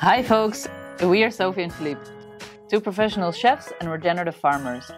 Hi folks, we are Sophie and Filipe, two professional chefs and regenerative farmers.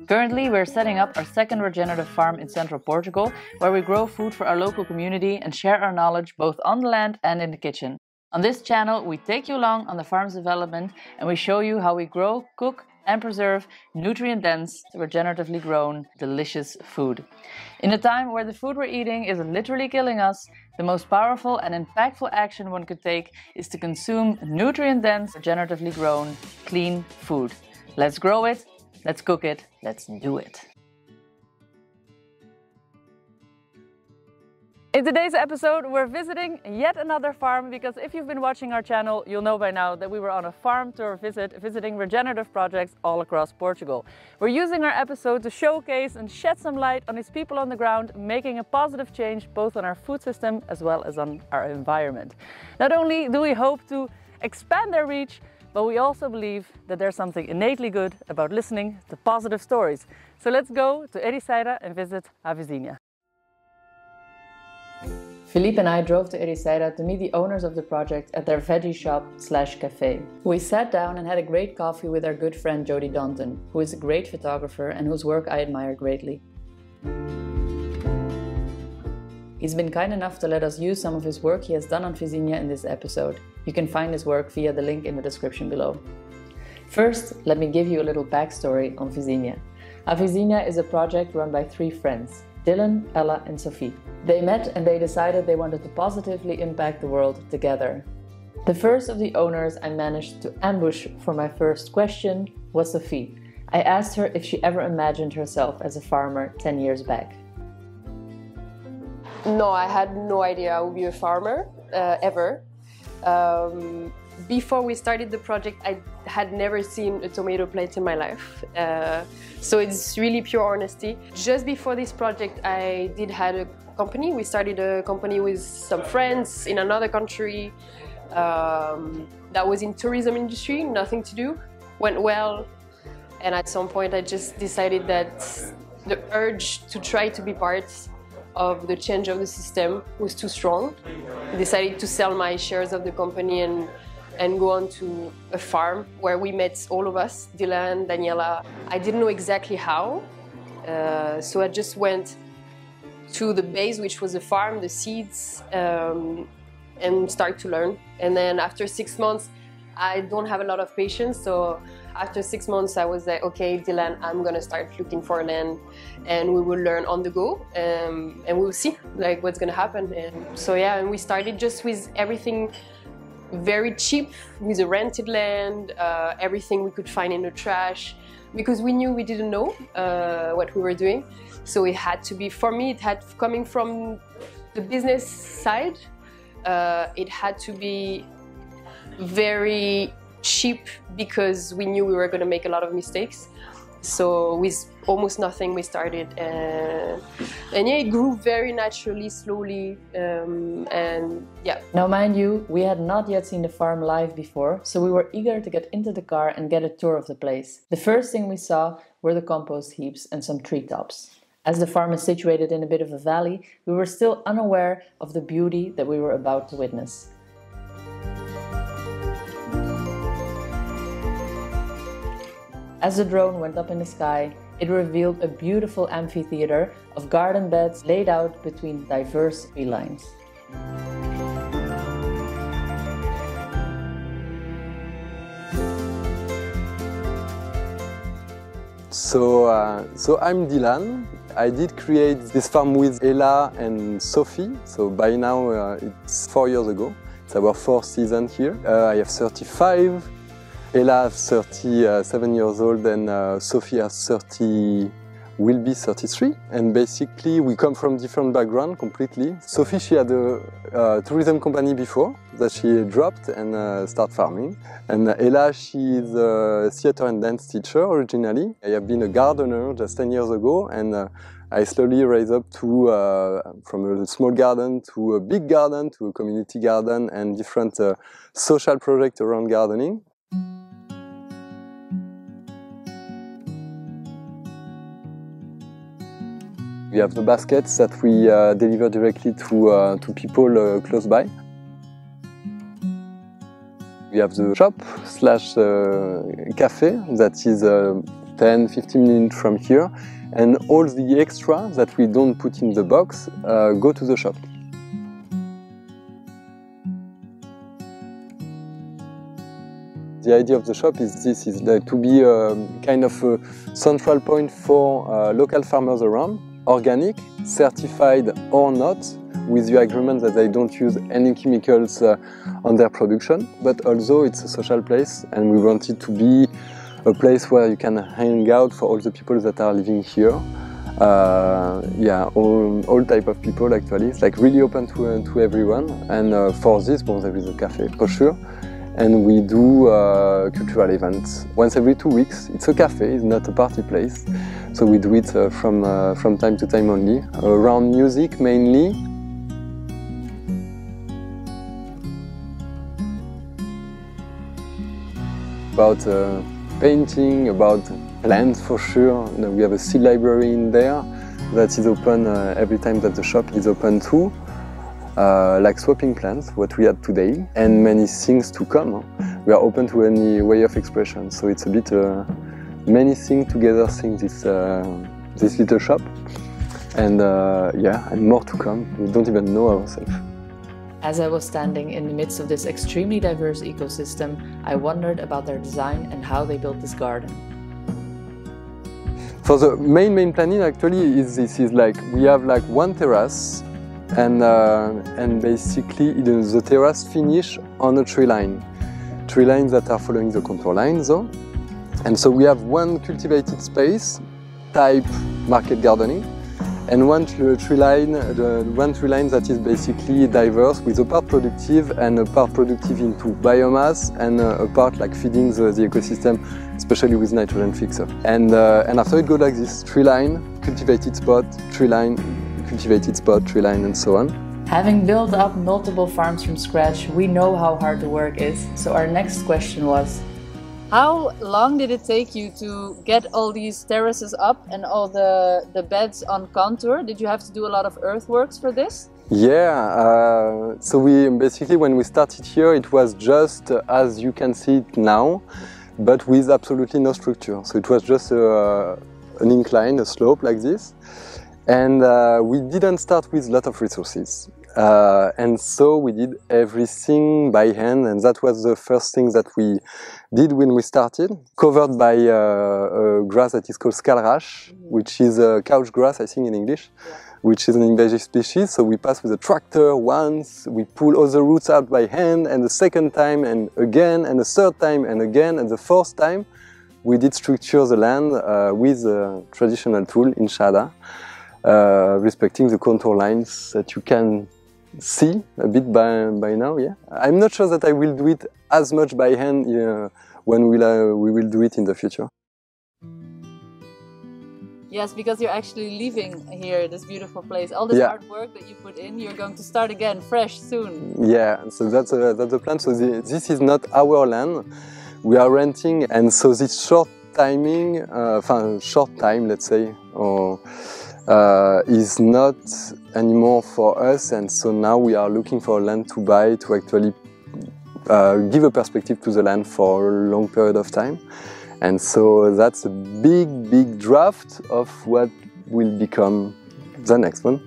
Currently we're setting up our second regenerative farm in central Portugal, where we grow food for our local community and share our knowledge both on the land and in the kitchen. On this channel we take you along on the farm's development and we show you how we grow, cook and preserve nutrient-dense, regeneratively grown, delicious food. In a time where the food we're eating is literally killing us, the most powerful and impactful action one could take is to consume nutrient-dense, regeneratively grown, clean food. Let's grow it, let's cook it, let's do it. In today's episode, we're visiting yet another farm, because if you've been watching our channel, you'll know by now that we were on a farm tour visiting regenerative projects all across Portugal. We're using our episode to showcase and shed some light on these people on the ground, making a positive change both on our food system as well as on our environment. Not only do we hope to expand their reach, but we also believe that there's something innately good about listening to positive stories. So let's go to Ericeira and visit our Vizinha. Filipe and I drove to Ericeira to meet the owners of the project at their veggie shop/cafe. We sat down and had a great coffee with our good friend Jody Daunton, who is a great photographer and whose work I admire greatly. He's been kind enough to let us use some of his work he has done on Vizinha in this episode. You can find his work via the link in the description below. First, let me give you a little backstory on Vizinha. A Vizinha is a project run by three friends, Dylan, Ella and Sophie. They met and they decided they wanted to positively impact the world together. The first of the owners I managed to ambush for my first question was Sophie. I asked her if she ever imagined herself as a farmer 10 years back. No, I had no idea I would be a farmer, ever. Before we started the project, I had never seen a tomato plant in my life. So it's really pure honesty. Just before this project, I did have a company. We started a company with some friends in another country that was in tourism industry, nothing to do. Went well, and at some point I just decided that the urge to try to be part of the change of the system was too strong. I decided to sell my shares of the company and go on to a farm where we met all of us, Dylan, Daniela. I didn't know exactly how, so I just went to the base, which was a farm, the seeds, and start to learn. And then after 6 months, I don't have a lot of patience, so after 6 months I was like, okay, Dylan, I'm gonna start looking for land and we will learn on the go, and we'll see like what's gonna happen. And so yeah, and we started just with everything very cheap, with a rented land, everything we could find in the trash, because we knew we didn't know what we were doing. So it had to be, for me, it had, coming from the business side, it had to be very cheap, because we knew we were going to make a lot of mistakes. So with almost nothing we started, and yeah, it grew very naturally, slowly, and yeah. Now mind you, we had not yet seen the farm live before, so we were eager to get into the car and get a tour of the place. The first thing we saw were the compost heaps and some treetops. As the farm is situated in a bit of a valley, we were still unaware of the beauty that we were about to witness. As the drone went up in the sky, it revealed a beautiful amphitheater of garden beds laid out between diverse tree lines. So I'm Dylan. I did create this farm with Ella and Sophie. So by now it's 4 years ago. It's our 4th season here. I have 35. Ella is 37 years old, and Sophie is will be 33. And basically we come from different backgrounds completely. Sophie, she had a tourism company before that she dropped and started farming. And Ella, she is a theater and dance teacher originally. I have been a gardener just 10 years ago, and I slowly raised up to from a small garden to a big garden to a community garden and different social projects around gardening. We have the baskets that we deliver directly to people close by. We have the shop slash cafe that is 10-15 minutes from here, and all the extra that we don't put in the box go to the shop. The idea of the shop is this, is like to be kind of a central point for local farmers around, organic, certified or not, with the agreement that they don't use any chemicals on their production, but also it's a social place, and we want it to be a place where you can hang out for all the people that are living here. Yeah, all type of people actually. It's like really open to everyone, and for this, well, there is a cafe for sure. And we do cultural events once every 2 weeks. It's a cafe, it's not a party place. So we do it from time to time only, around music mainly. About painting, about plants for sure. We have a seed library in there that is open every time that the shop is open too. Like swapping plants, what we had today, and many things to come. We are open to any way of expression, so it's a bit many things together thing this little shop, and yeah, and more to come. We don't even know ourselves. As I was standing in the midst of this extremely diverse ecosystem, I wondered about their design and how they built this garden. For the main planning actually is this, is like we have like one terrace, and basically the terrace finish on a tree line that are following the contour line though. And so we have one cultivated space type market gardening, and one tree line that is basically diverse, with a part productive and a part productive into biomass, and a part like feeding the ecosystem, especially with nitrogen fixer. And after it goes like this: tree line, cultivated spot, tree line, cultivated spot, tree line, and so on. Having built up multiple farms from scratch, we know how hard the work is. So our next question was, how long did it take you to get all these terraces up and all the beds on contour? Did you have to do a lot of earthworks for this? Yeah, so we basically, when we started here, it was just as you can see it now, but with absolutely no structure. So it was just an incline, a slope like this. And we didn't start with a lot of resources. And so we did everything by hand, and that was the first thing that we did when we started. Covered by a grass that is called scalrash, which is a couch grass, I think in English, which is an invasive species. So we pass with a tractor once, we pull all the roots out by hand, and the second time, and again, and the third time, and again, and the fourth time, we did structure the land with a traditional tool, inshada, respecting the contour lines that you can see a bit by now. Yeah, I'm not sure that I will do it as much by hand when we will do it in the future. Yes, because you're actually leaving here, this beautiful place. All this hard work that you put in, you're going to start again, fresh, soon. Yeah, so that's the plan. So this is not our land. We are renting, and so this short time, let's say, is not anymore for us, and so now we are looking for land to buy to actually give a perspective to the land for a long period of time. And so that's a big draft of what will become the next one.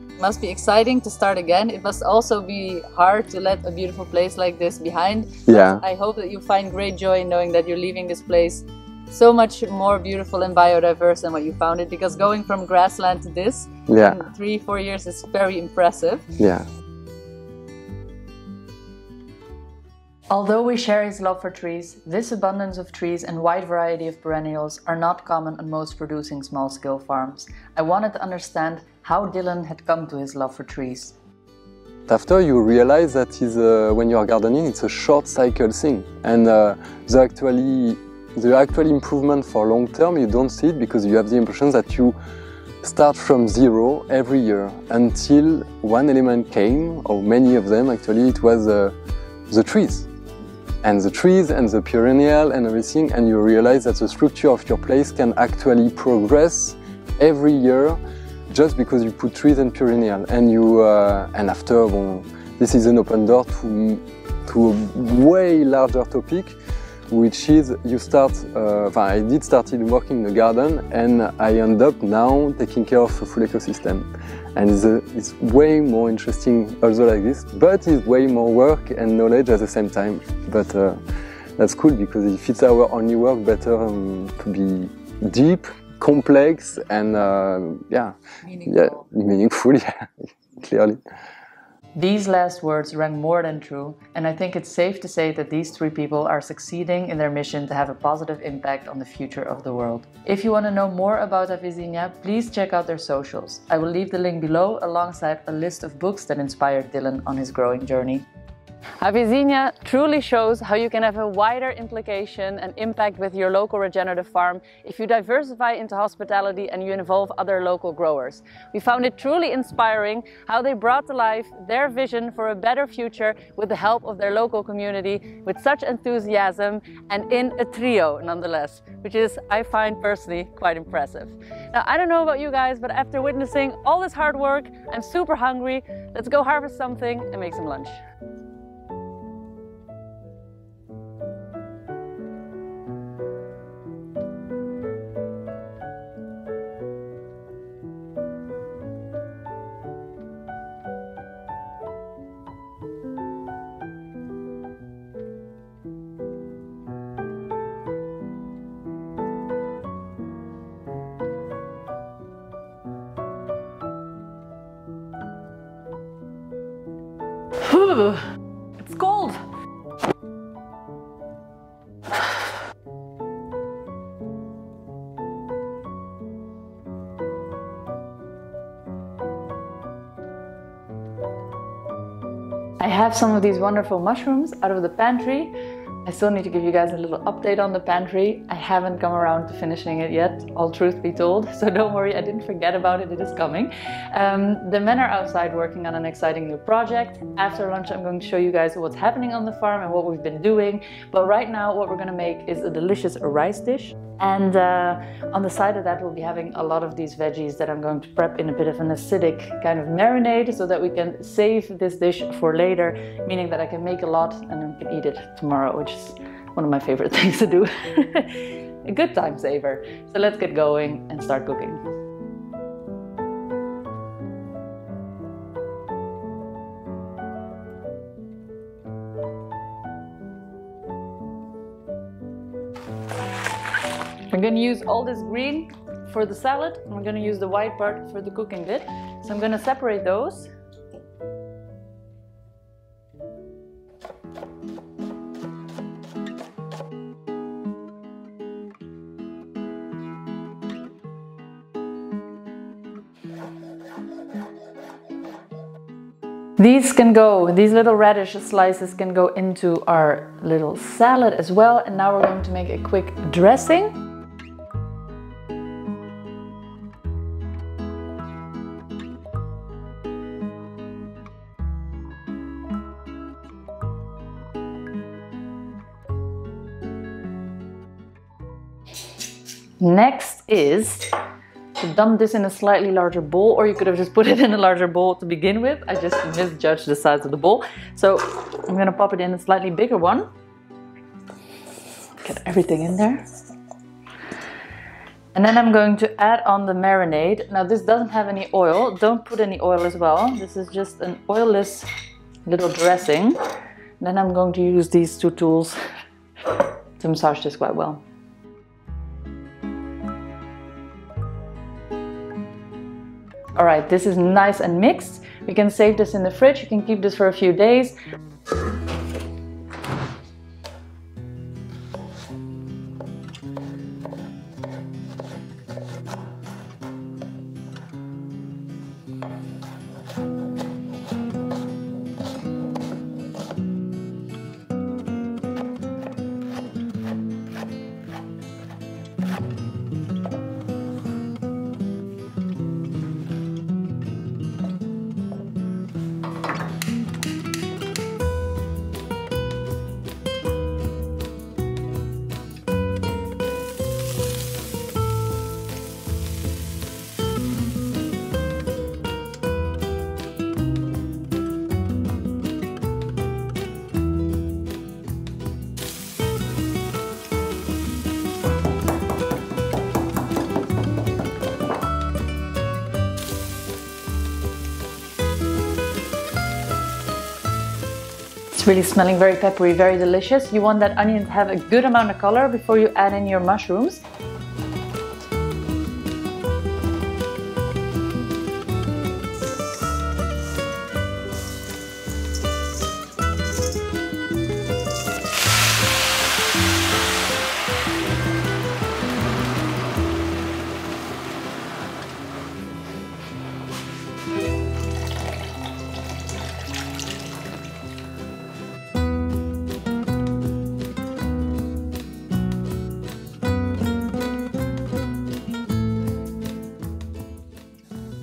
It must be exciting to start again. It must also be hard to let a beautiful place like this behind. Yeah. I hope that you find great joy in knowing that you're leaving this place so much more beautiful and biodiverse than what you found it, because going from grassland to this in 3-4 years is very impressive. Yeah. Although we share his love for trees, this abundance of trees and wide variety of perennials are not common on most producing small-scale farms. I wanted to understand how Dylan had come to his love for trees. After you realize that when you are gardening, it's a short cycle thing, and the actual improvement for long term, you don't see it because you have the impression that you start from zero every year until one element came, or many of them actually. It was the trees. and the trees and the perennial and everything, and you realize that the structure of your place can actually progress every year just because you put trees and perennial. And you and after, well, this is an open door to a way larger topic, which is you start. I did started working in the garden, and I end up now taking care of a full ecosystem. And it's way more interesting also like this, but it's way more work and knowledge at the same time. But that's cool because if it's our only work, better to be deep, complex, and meaningful, yeah, clearly. These last words rang more than true, and I think it's safe to say that these three people are succeeding in their mission to have a positive impact on the future of the world. If you want to know more about Vizinha, please check out their socials. I will leave the link below alongside a list of books that inspired Dylan on his growing journey. Vizinha truly shows how you can have a wider implication and impact with your local regenerative farm if you diversify into hospitality and you involve other local growers. We found it truly inspiring how they brought to life their vision for a better future with the help of their local community with such enthusiasm and in a trio nonetheless, which is, I find personally, quite impressive. Now, I don't know about you guys, but after witnessing all this hard work, I'm super hungry. Let's go harvest something and make some lunch. It's cold! I have some of these wonderful mushrooms out of the pantry. I still need to give you guys a little update on the pantry. I haven't come around to finishing it yet, all truth be told, so don't worry, I didn't forget about it, it is coming. The men are outside working on an exciting new project. After lunch I'm going to show you guys what's happening on the farm and what we've been doing. But right now what we're going to make is a delicious rice dish. And on the side of that we'll be having a lot of these veggies that I'm going to prep in a bit of an acidic kind of marinade so that we can save this dish for later, meaning that I can make a lot and then can eat it tomorrow, which is one of my favorite things to do. A good time saver. So let's get going and start cooking. I'm going to use all this green for the salad. I'm going to use the white part for the cooking bit. So I'm going to separate those. These little radish slices can go into our little salad as well. And now we're going to make a quick dressing. Next is to dump this in a slightly larger bowl, or you could have just put it in a larger bowl to begin with. I just misjudged the size of the bowl. So I'm going to pop it in a slightly bigger one. Get everything in there. And then I'm going to add on the marinade. Now this doesn't have any oil. Don't put any oil as well. This is just an oilless little dressing. Then I'm going to use these two tools to massage this quite well. Alright, this is nice and mixed. We can save this in the fridge. You can keep this for a few days. It's really smelling very peppery, very delicious. You want that onion to have a good amount of color before you add in your mushrooms.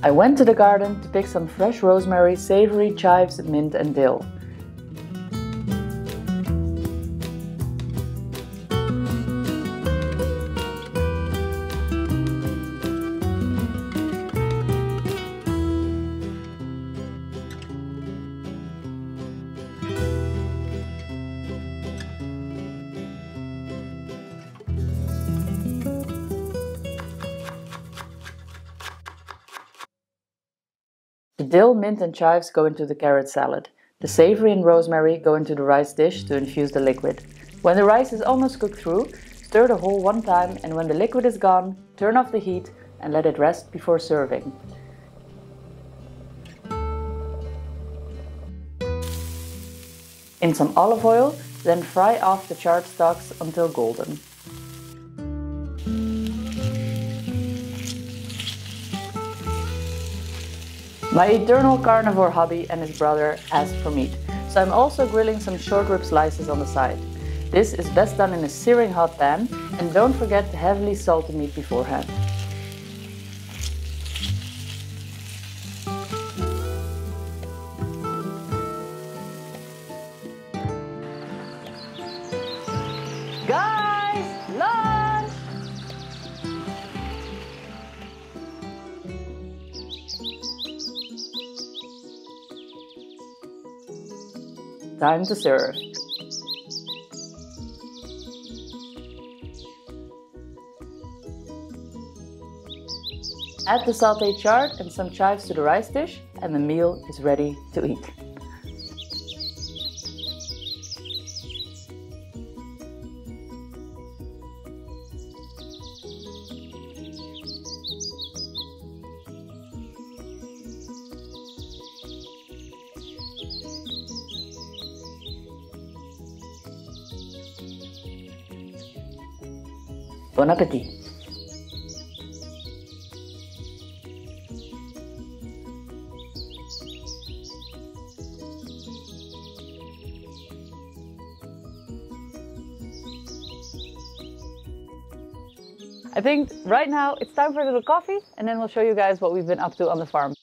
I went to the garden to pick some fresh rosemary, savory, chives, mint and dill. The dill, mint and chives go into the carrot salad. The savory and rosemary go into the rice dish to infuse the liquid. When the rice is almost cooked through, stir the whole one time, and when the liquid is gone, turn off the heat and let it rest before serving. In some olive oil, then fry off the chard stalks until golden. My eternal carnivore hubby and his brother asked for meat, so I'm also grilling some short rib slices on the side. This is best done in a searing hot pan, and don't forget to heavily salt the meat beforehand. Guys, lunch! Time to serve. Add the sautéed chard and some chives to the rice dish, and the meal is ready to eat. Bon appétit! I think right now it's time for a little coffee, and then we'll show you guys what we've been up to on the farm.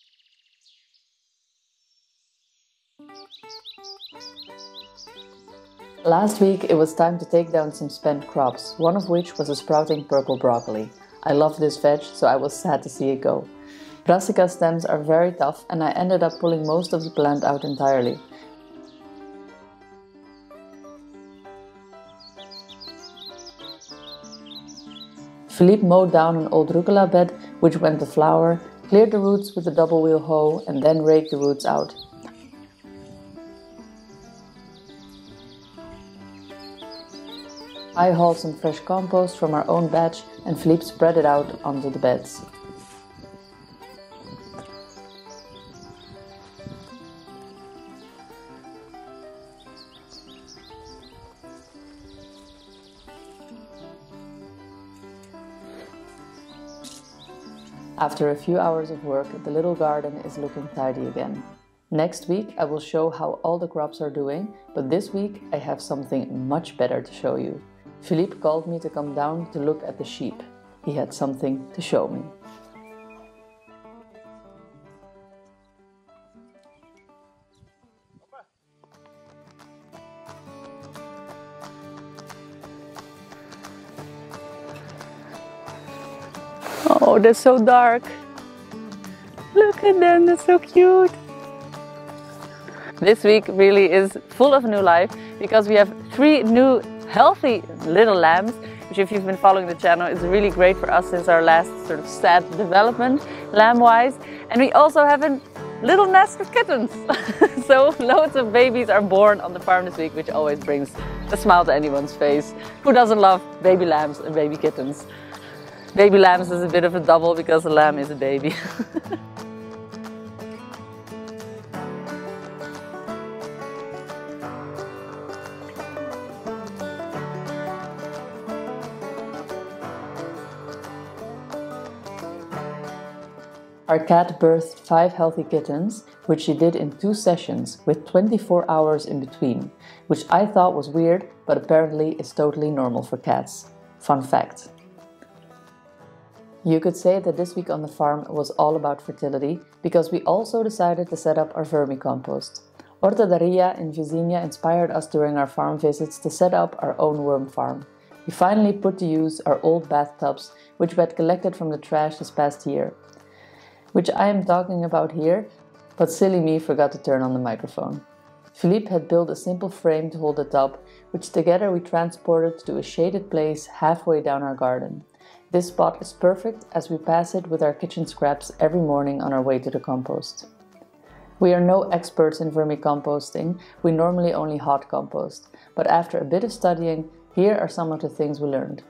Last week it was time to take down some spent crops, one of which was a sprouting purple broccoli. I love this veg, so I was sad to see it go. Brassica stems are very tough, and I ended up pulling most of the plant out entirely. Filipe mowed down an old rucola bed, which went to flower, cleared the roots with a double wheel hoe, and then raked the roots out. I hauled some fresh compost from our own batch, and Filipe spread it out onto the beds. After a few hours of work, the little garden is looking tidy again. Next week I will show how all the crops are doing, but this week I have something much better to show you. Filipe called me to come down to look at the sheep. He had something to show me. Oh, they're so dark. Look at them, they're so cute. This week really is full of new life because we have 3 new healthy little lambs, which if you've been following the channel is really great for us since our last sort of sad development lamb-wise. And we also have a little nest of kittens. So loads of babies are born on the farm this week, which always brings a smile to anyone's face. Who doesn't love baby lambs and baby kittens? Baby lambs is a bit of a double because a lamb is a baby. Our cat birthed 5 healthy kittens, which she did in 2 sessions with 24 hours in between, which I thought was weird, but apparently is totally normal for cats. Fun fact. You could say that this week on the farm was all about fertility, because we also decided to set up our vermicompost. Horta da Ria in Vizinha inspired us during our farm visits to set up our own worm farm. We finally put to use our old bathtubs, which we had collected from the trash this past year, which I am talking about here, but silly me forgot to turn on the microphone. Filipe had built a simple frame to hold the tub, which together we transported to a shaded place halfway down our garden. This spot is perfect as we pass it with our kitchen scraps every morning on our way to the compost. We are no experts in vermicomposting, we normally only hot compost, but after a bit of studying, here are some of the things we learned.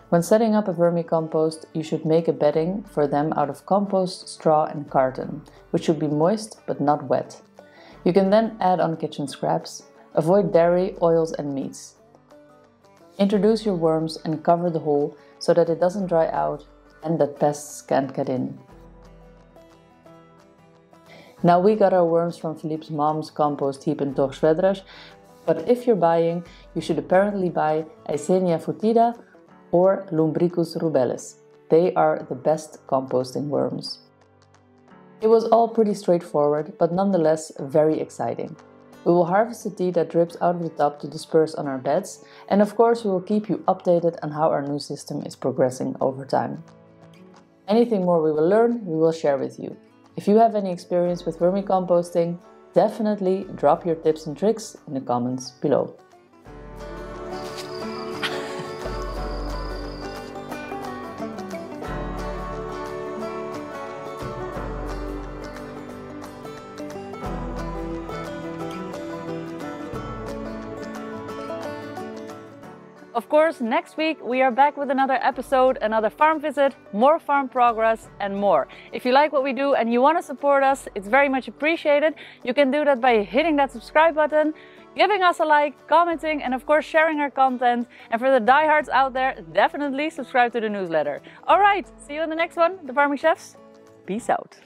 When setting up a vermicompost, you should make a bedding for them out of compost, straw and carton, which should be moist but not wet. You can then add on kitchen scraps. Avoid dairy, oils and meats. Introduce your worms and cover the hole so that it doesn't dry out and that pests can't get in. Now we got our worms from Filipe's mom's compost heap in Torres, but if you're buying, you should apparently buy Ericeira foetida or Lumbricus rubellus. They are the best composting worms. It was all pretty straightforward, but nonetheless very exciting. We will harvest the tea that drips out of the tub to disperse on our beds, and of course we will keep you updated on how our new system is progressing over time. Anything more we will learn, we will share with you. If you have any experience with vermicomposting, definitely drop your tips and tricks in the comments below. Of course, next week we are back with another episode, another farm visit, more farm progress and more. If you like what we do and you want to support us, it's very much appreciated. You can do that by hitting that subscribe button, giving us a like, commenting and of course sharing our content. And for the diehards out there, definitely subscribe to the newsletter. Alright, see you in the next one, The Farming Chefs. Peace out.